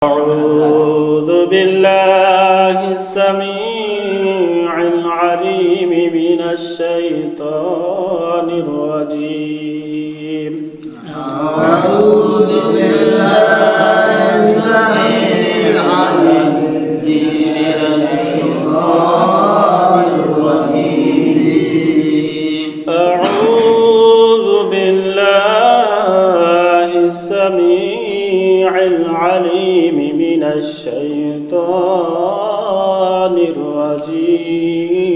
أعوذ بالله السميع العليم من الشيطان الرجيم. أعوذ بالله السميع العليم من الشيطان الرجيم. أعوذ بالله السميع العليم من الشيطان الرجيم.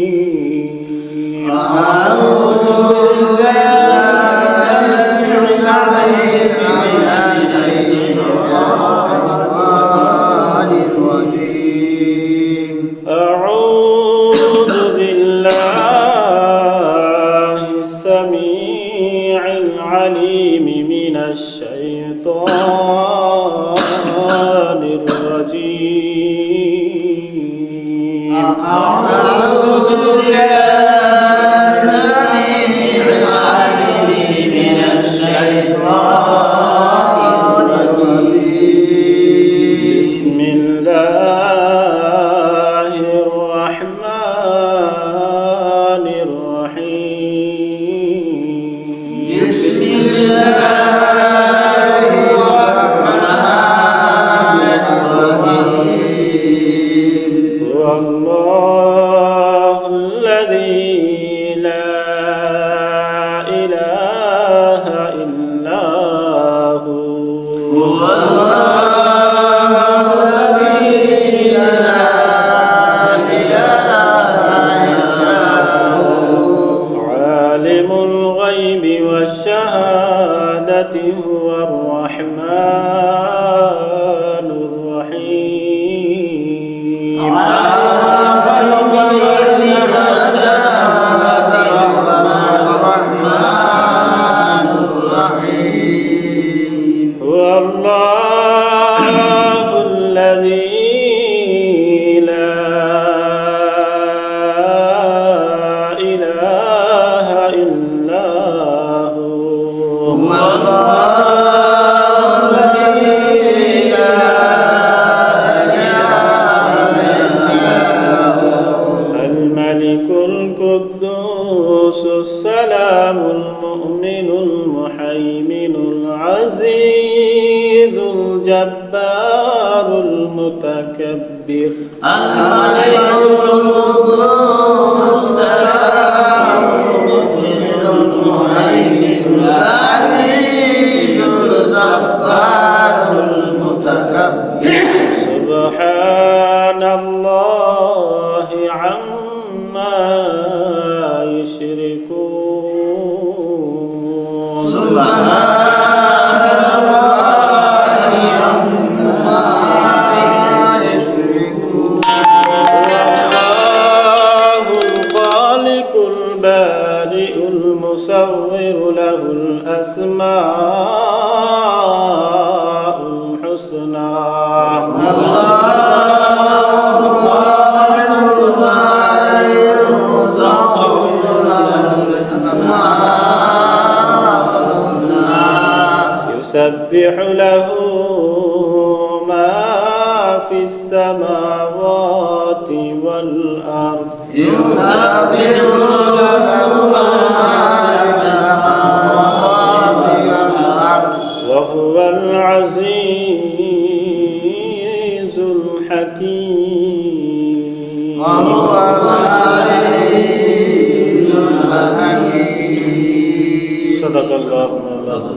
أعوذ بالله السميع العليم من الشيطان الرجيم. أعوذ بالله السميع العليم من الشيطان الرجيم. أعوذ بالله السميع العليم من الشيطان الرجيم. بسم الله الرحمن الرحيم. بسم الله الرحمن الرحيم. هو الله الذي لا إله إلا هو. هو الله الذي لا إله إلا هو. عالم الغيب والشهادة هو الرحمن الرحيم. عالم الشهادة الرحمن الرحيم. هو الله الذي لا إله إلا هو. هو الله الذي لا إله إلا هو. الملك القدوس السلام المؤمن المهيمن العزيز الجبار المتكبر. الملك القدوس السلام المؤمن المهيمن العزيز الجبار المتكبر. سبحان الله عما يشركون. سبحان الله عما يشركون. الله الخالق البارئ المصور له الأسماء الحسنى. يسبح له ما في السماوات والأرض. يسبح له ما في السماوات والأرض. وهو العزيز الحكيم. وهو العزيز الحكيم. صدق الله مولانا.